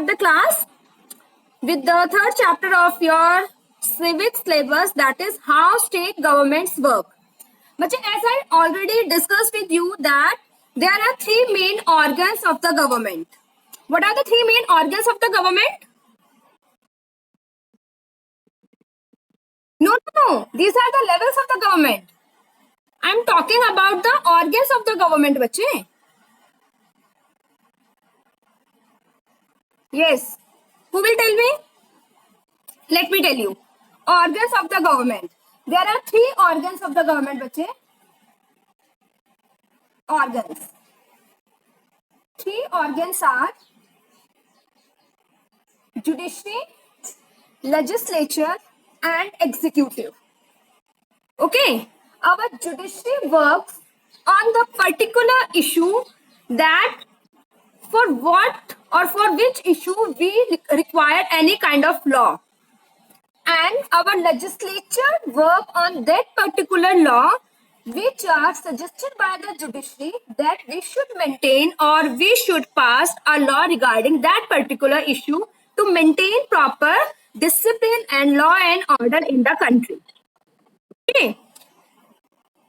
start the class with the third chapter of your civics syllabus, that is how state governments work. But as I already discussed with you that there are three main organs of the government. What are the three main organs of the government? No. These are the levels of the government. I am talking about the organs of the government, बच्चे. Yes. Who will tell me? Let me tell you. Organs of the government. There are three organs of the government, बच्चे. Organs. Three organs are judiciary, legislature, and executive. Okay. Our judiciary works on the particular issue that for what or for which issue we require any kind of law. And our legislature work on that particular law which are suggested by the judiciary that we should maintain or we should pass a law regarding that particular issue to maintain proper discipline and law and order in the country. Okay.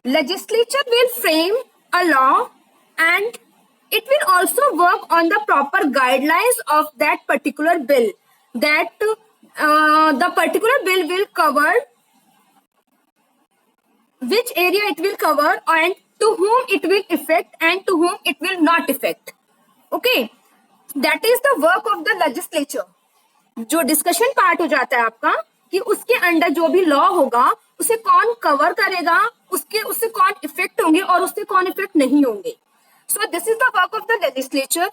Legislature will frame a law and it will also work on the proper guidelines of that particular bill. That the particular bill will cover which area it will cover and to whom it will affect and to whom it will not affect. Okay, that is the work of the legislature. जो discussion part हो जाता है आपका कि उसके under जो भी law होगा उसे कौन कवर करेगा, उससे कौन इफेक्ट होंगे और उससे कौन इफेक्ट नहीं होंगे. So this is the work of the legislature.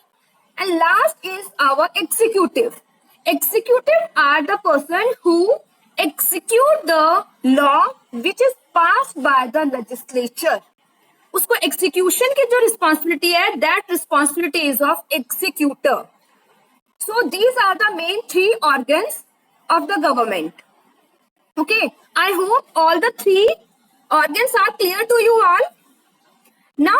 And last is our executive. Executive are the person who execute the law which is passed by the legislature. उसको execution की जो responsibility है, that responsibility is of executor. So these are the main three organs of the government. Okay, I hope all the three organs are clear to you all. Now,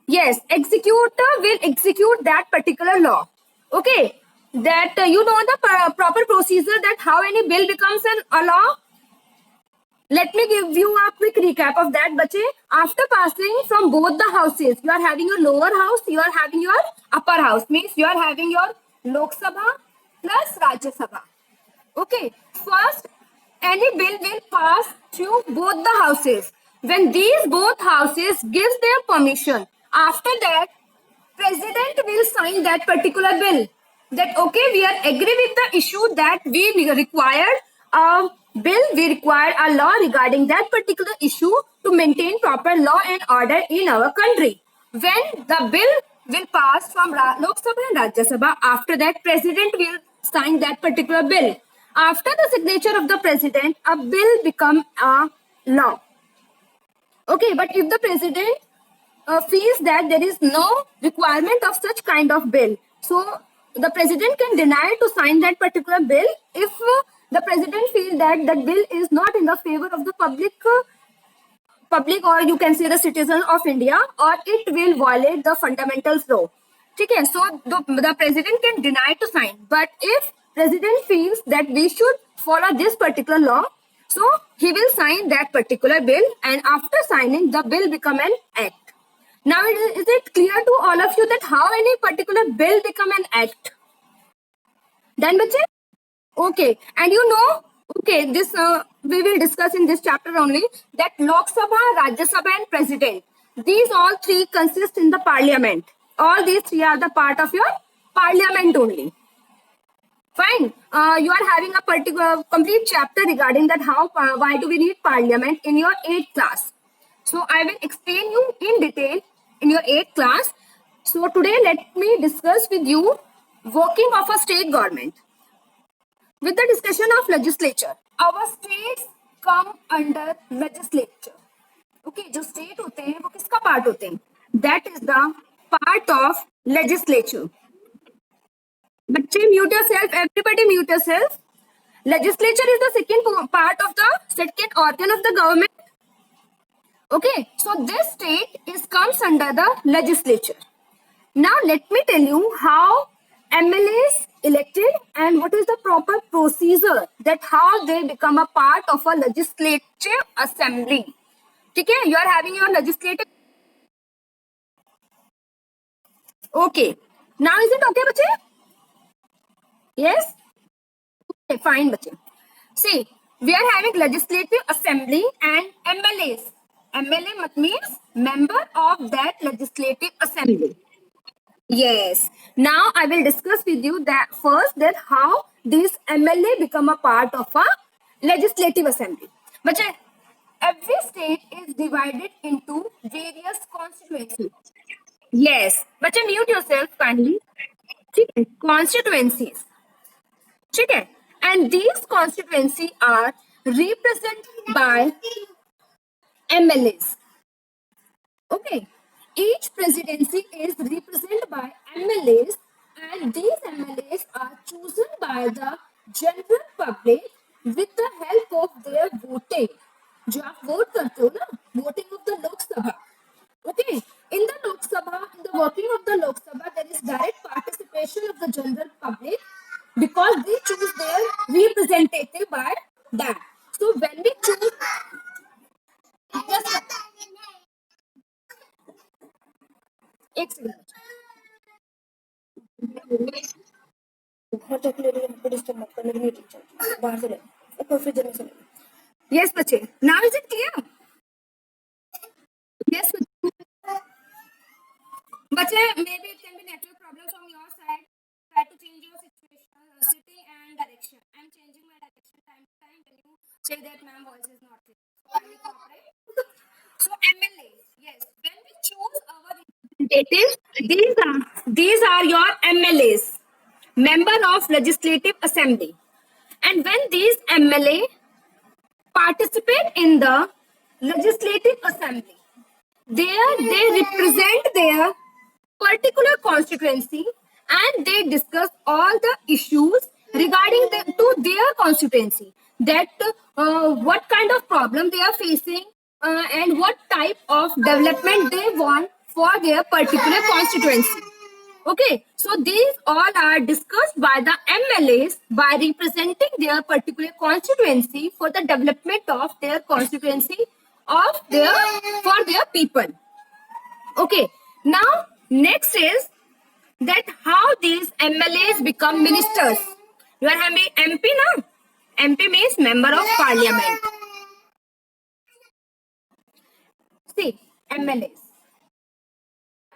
yes, executor will execute that particular law. Okay, that you know the proper procedure that how any bill becomes a law. Let me give you a quick recap of that, bache. After passing from both the houses, you are having your lower house, you are having your upper house. Means you are having your Lok Sabha plus Rajya Sabha. Okay, first any bill will pass through both the houses. When these both houses gives their permission, after that, president will sign that particular bill. That okay, we are agree with the issue that we require a bill, we require a law regarding that particular issue to maintain proper law and order in our country. When the bill will pass from Lok Sabha and Rajya Sabha, after that, president will sign that particular bill. After the signature of the president, a bill become a law. Okay, but if the president feels that there is no requirement of such kind of bill, so the president can deny to sign that particular bill if the president feels that that bill is not in the favor of the public or you can say the citizen of India, or it will violate the fundamentals law. Okay, so the president can deny to sign. But if president feels that we should follow this particular law, so he will sign that particular bill, and after signing, the bill become an act. Now, is it clear to all of you that how any particular bill become an act? Done, bache? Okay, and you know, okay, this we will discuss in this chapter only that Lok Sabha, Rajya Sabha, and President. These all three consist in the Parliament. All these three are the part of your Parliament only. Fine. You are having a particular complete chapter regarding that how why do we need Parliament in your 8th class. So I will explain you in detail in your 8th class. So today let me discuss with you working of a state government. With the discussion of legislature, our states come under legislature. Okay, जो state होते हैं वो किसका part होते हैं? That is the part of legislature. बच्चे mute yourself. Everybody mute yourself. Legislature is the second part of the second organ of the government. Okay, so this state is comes under the legislature. Now let me tell you how MLAs elected and what is the proper procedure that how they become a part of a legislative assembly. Okay, you are having your legislative. Okay, now is it okay, bache? Yes. Okay, fine, bache. See, we are having legislative assembly and MLAs. MLA means member of that legislative assembly. Yes. Now I will discuss with you that first that how this MLA become a part of a legislative assembly. But every state is divided into various constituencies. Yes. But mute yourself kindly. ठीक है? Constituencies. ठीक है? And these constituencies are represented by MLAs. Okay. Each presidency is represented by MLAs, and these MLAs are chosen by the general public with the help of their voting. जो आप vote करते हो ना, voting of the Lok Sabha. Okay, in the Lok Sabha, in the working of the Lok Sabha, there is direct participation of the general public because they choose their representative by that. So when we choose, just एक second घर जाके ले रही है, disturb मत करने के लिए टीचर बाहर से ले और फिर जल्दी से ले। यस बच्चे, now is it clear? Yes बच्चे, maybe it can be network problem from your side. Try to change your situation, city and direction. I am changing my direction time to time when you say that ma'am voice is not clear. So kindly cooperate. So MLA, yes, when we choose our representatives, these are your MLAs, member of legislative assembly, and when these MLA participate in the legislative assembly, there they represent their particular constituency and they discuss all the issues regarding to their constituency, that what kind of problem they are facing, and what type of development they want for their particular constituency. Okay, so these all are discussed by the MLAs by representing their particular constituency for the development of their constituency of their for their people. Okay, now next is that how these MLAs become ministers. You are having MP now. MP means member of parliament. See, MLAs.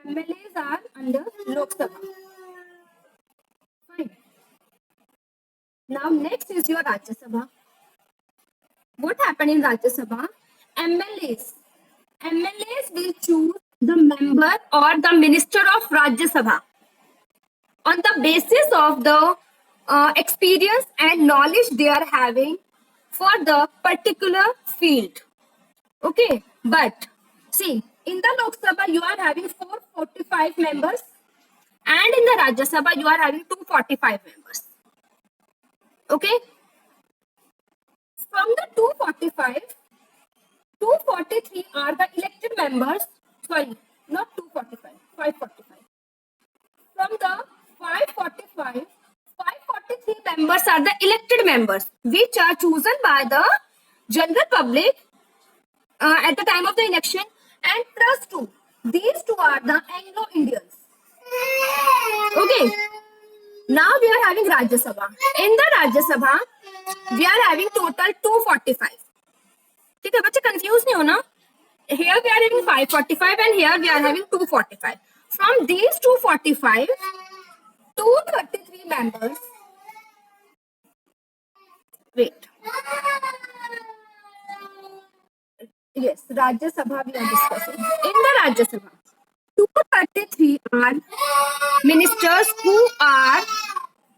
MLAs are under Lok Sabha. Fine. Now next is your Rajya Sabha. What happened in Rajya Sabha? MLAs will choose the member or the minister of Rajya Sabha on the basis of the experience and knowledge they are having for the particular field. Okay, but see, in the Lok Sabha you are having 445 members, and in the Rajya Sabha you are having 245 members. Okay, from the 245, 243 are the elected members. Sorry, not 245, 545. From the 545, 543 members are the elected members, which are chosen by the general public at the time of the election, and plus two. These two are the Anglo-Indians. Okay. Now we are having Rajya Sabha. In the Rajya Sabha, we are having total 245. ठीक है बच्चे, confuse नहीं होना. Here we are having 545 and here we are having 245. From these 245, 233 members. Wait. Yes, Rajya Sabha we are discussing. In the Rajya Sabha, 233 are ministers who are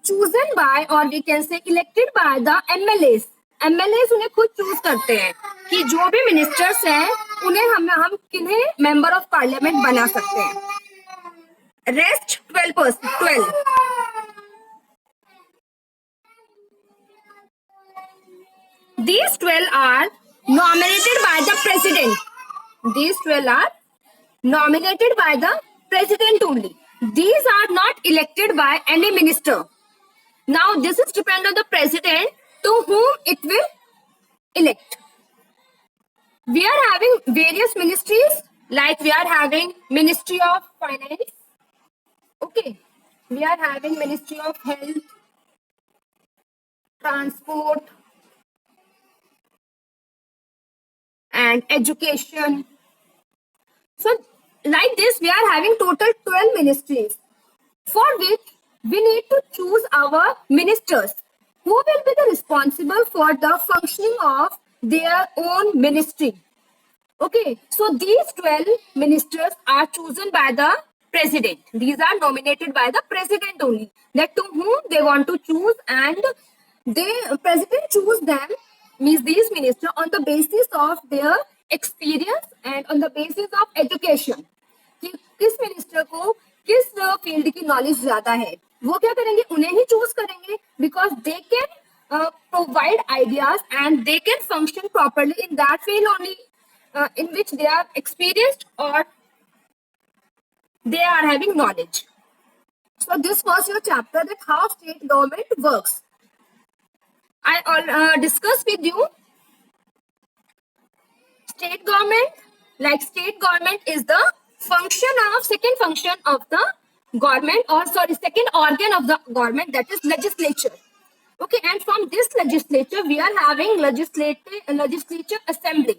chosen by, or we can say elected by the MLAs. MLAs उन्हें खुद choose करते हैं कि जो भी ministers हैं उन्हें हम किन्हें मेंबर ऑफ पार्लियामेंट बना सकते हैं. Rest 12%. These 12 are nominated by the president. These 12 are nominated by the president only. These are not elected by any minister. Now, this is depend on the president to whom it will elect. We are having various ministries, like we are having Ministry of Finance. Okay. We are having Ministry of Health, Transport, and Education. So, like this, we are having total 12 ministries, for which we need to choose our ministers who will be the responsible for the functioning of their own ministry. Okay, so these 12 ministers are chosen by the president. These are nominated by the president only, that to whom they want to choose, and the president choose them, means these ministers, on the basis of their experience and on the basis of education, कि किस minister को किस field की knowledge ज्यादा है, वो क्या करेंगे, उन्हें ही चूज करेंगे, because they can provide ideas and they can function properly in that field only in which they are experienced or they are having knowledge. So this was your chapter, that how state government works. I discussed with you state government. Like state government is the second function of the government, or sorry, second organ of the government, that is legislature. Okay, and from this legislature we are having legislature assembly,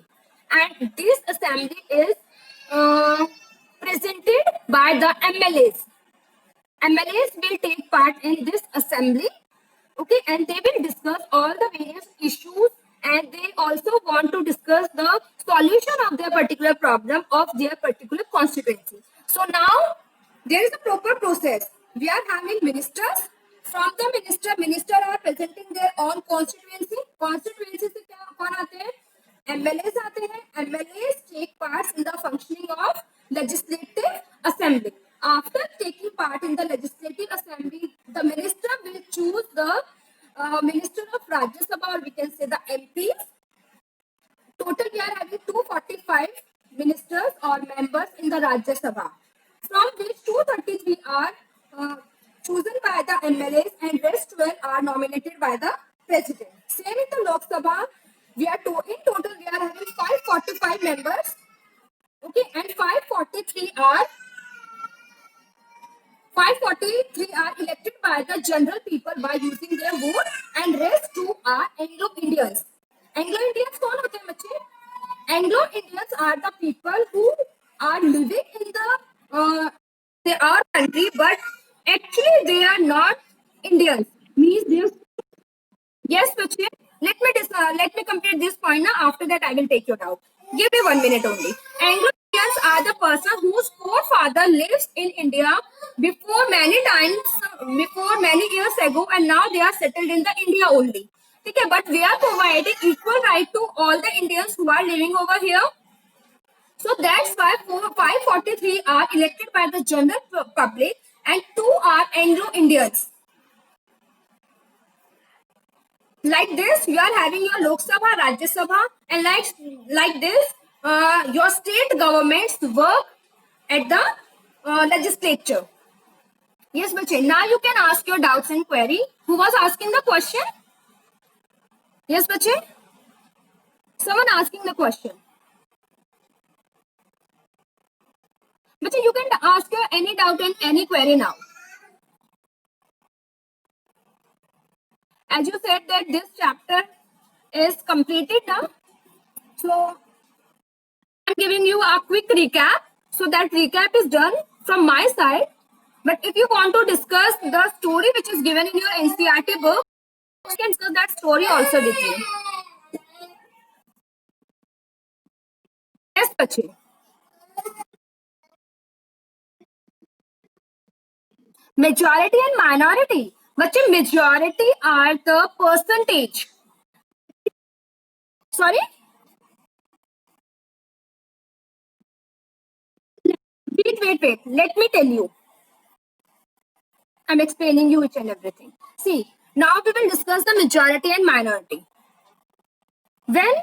and this assembly is presented by the MLAs. MLAs will take part in this assembly, okay, and they will discuss all the various issues, and they also want to discuss the solution of their particular problem of their particular constituency. So now there is a proper process. We are having ministers. From the minister are presenting their own constituency. Constituency से क्या कौन आते हैं? MLAs आते हैं. MLAs take part in the functioning of legislative assembly. After taking part in the legislative assembly, the minister will choose the minister of Rajya Sabha, or we can say the MPs. Total we are having 245 ministers or members in the Rajya Sabha, from which 233 are chosen by the MLAs and rest 12 are nominated by the president. Same in the Lok Sabha, in total we are having 545 members, okay, and 543 are elected by the general people by using their vote, and rest 2 are Anglo-Indians. Anglo-Indians कौन होते हैं बच्चे? Anglo-Indians are the people who are living in our country, but actually they are not Indians. Means they are. Yes, बच्चे. Let me complete this point now. After that, I will take your doubt. Give me 1 minute only. Anglo-Indians are the person whose forefather lives in India before many years ago, and now they are settled in the India only. Okay, but we are providing equal right to all the Indians who are living over here. So that's why 543 are elected by the general public and 2 are Anglo-Indians. Like this, you are having your Lok Sabha, Rajya Sabha, and like this, your state governments work at the legislature. Yes, bache. Now you can ask your doubts and query. Who was asking the question? Yes, bache. Someone asking the question. Bache, you can ask your any doubt and any query now. As you said that this chapter is completed now, so I'm giving you a quick recap. So that recap is done from my side. But if you want to discuss the story which is given in your NCERT book, you can discuss that story also with you. Yes, bache. Majority and minority. Bache, majority are the percentage. Sorry? Wait. Let me tell you. I'm explaining you each and everything. See, now we will discuss the majority and minority. When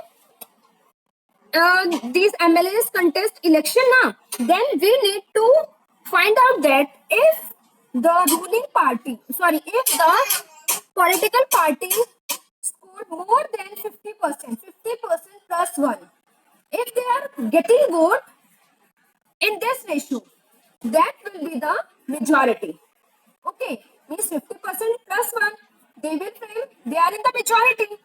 these MLAs contest election now, then we need to find out that if the ruling party, sorry, if the political party scored more than 50%, 50% plus one, if they are getting vote in this ratio, that will be the majority. Okay, means 50% plus one, they will frame, they are in the majority.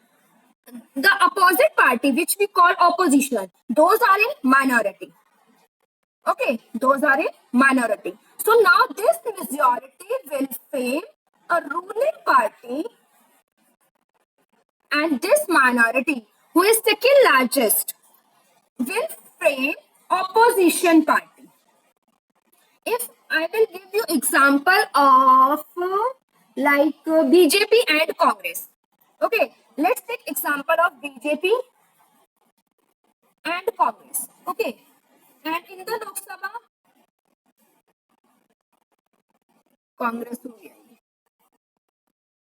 The opposite party, which we call opposition, those are in minority. Okay, those are in minority. So now this majority will frame a ruling party, and this minority, who is second largest, will frame opposition party. If I will give you example of BJP and Congress. Okay, let's take example of BJP and Congress. Okay, and in the Lok Sabha, Congress हो गया.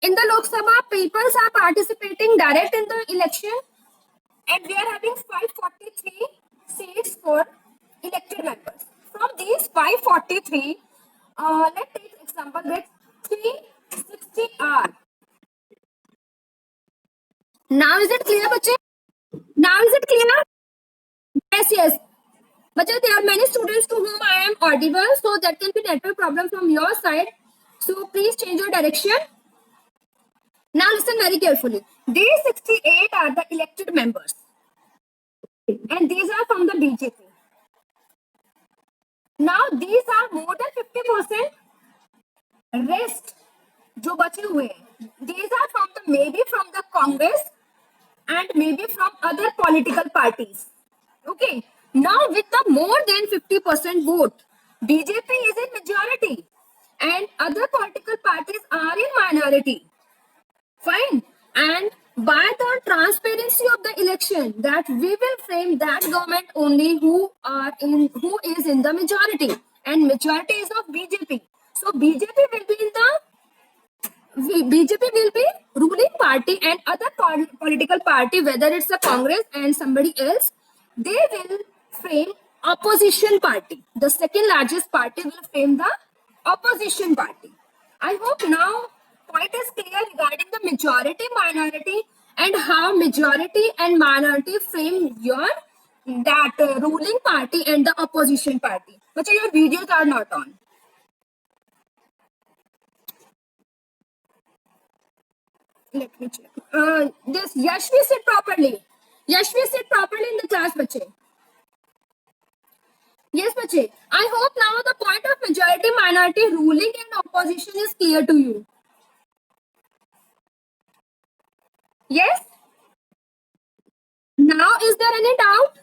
In the Lok Sabha, people are participating direct in the election, and we are having 543 seats for elected members. From these 543, let's take example that 360 are. Now is it clear, bache? Now is it clear? Yes, yes. But there are many students to whom I am audible, so that can be network problem from your side. So please change your direction. Now listen very carefully. These 68 are the elected members, and these are from the BJP. Now these are more than 50%. Rest, जो बचे हुए हैं, these are from the maybe from the Congress and maybe from other political parties. Okay. Now with the more than 50% vote, BJP is in majority and other political parties are in minority. Fine. And by the transparency of the election, that we will frame that government only who is in the majority, and majority is of BJP. So BJP will be ruling party, and other political party, whether it's a Congress and somebody else, they will frame opposition party. The second largest party will frame the opposition party. I hope now point is clear regarding the majority, minority, and how majority and minority frame your ruling party and the opposition party. But your videos are not on. Let me check. This Yashvi sit properly. Yashvi sit properly in the class, bache. Yes, bache. I hope now the point of majority, minority, ruling and opposition is clear to you. Yes? Now is there any doubt?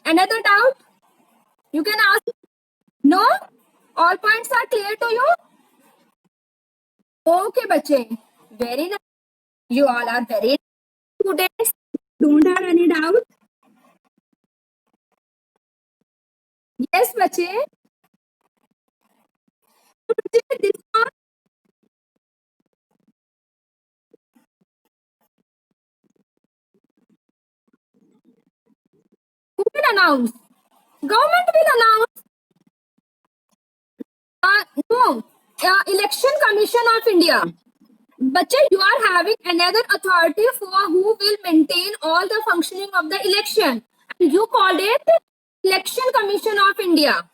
Another doubt? You can ask. No? All points are clear to you? Okay, bache. Very nice. You all are very students. Don't have any doubt? Yes, bache. This one, who will announce? Government will announce. No. Election Commission of India. Bache, you are having another authority for who will maintain all the functioning of the election. And you called it Election Commission of India.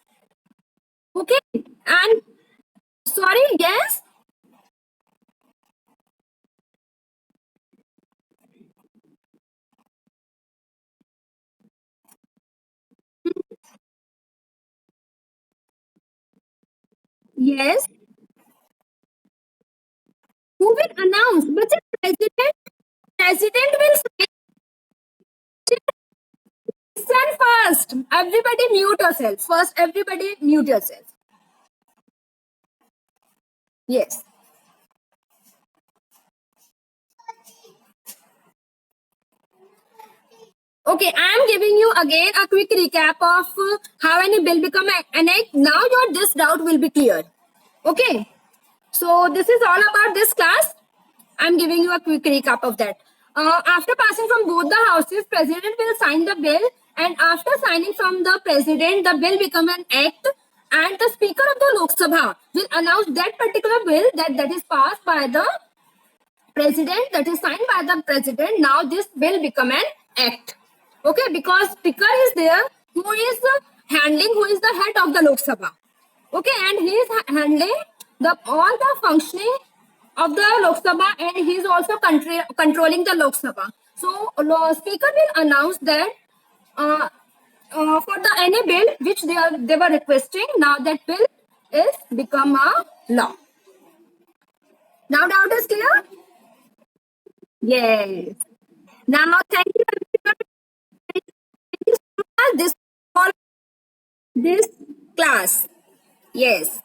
Okay. And sorry, yes? Yes. Who will announce? But the president will say, listen first. Everybody mute yourself. First, everybody mute yourself. Yes. Okay, I am giving you again a quick recap of how any bill become an act. Now your this doubt will be clear. Okay. So this is all about this class. I'm giving you a quick recap of that. After passing from both the houses, president will sign the bill, and after signing from the president, the bill become an act, and the speaker of the Lok Sabha will announce that particular bill that is passed by the president, that is signed by the president. Now this bill become an act. Okay, because speaker is there, who is who is the head of the Lok Sabha. Okay, and he is handling the all the functioning of the Lok Sabha, and he is also controlling the Lok Sabha. So speaker will announce that uh, for the any bill which they were requesting, now that bill is become a law. Now doubt is clear? Yes. Now, thank you everyone. This for this class. Yes.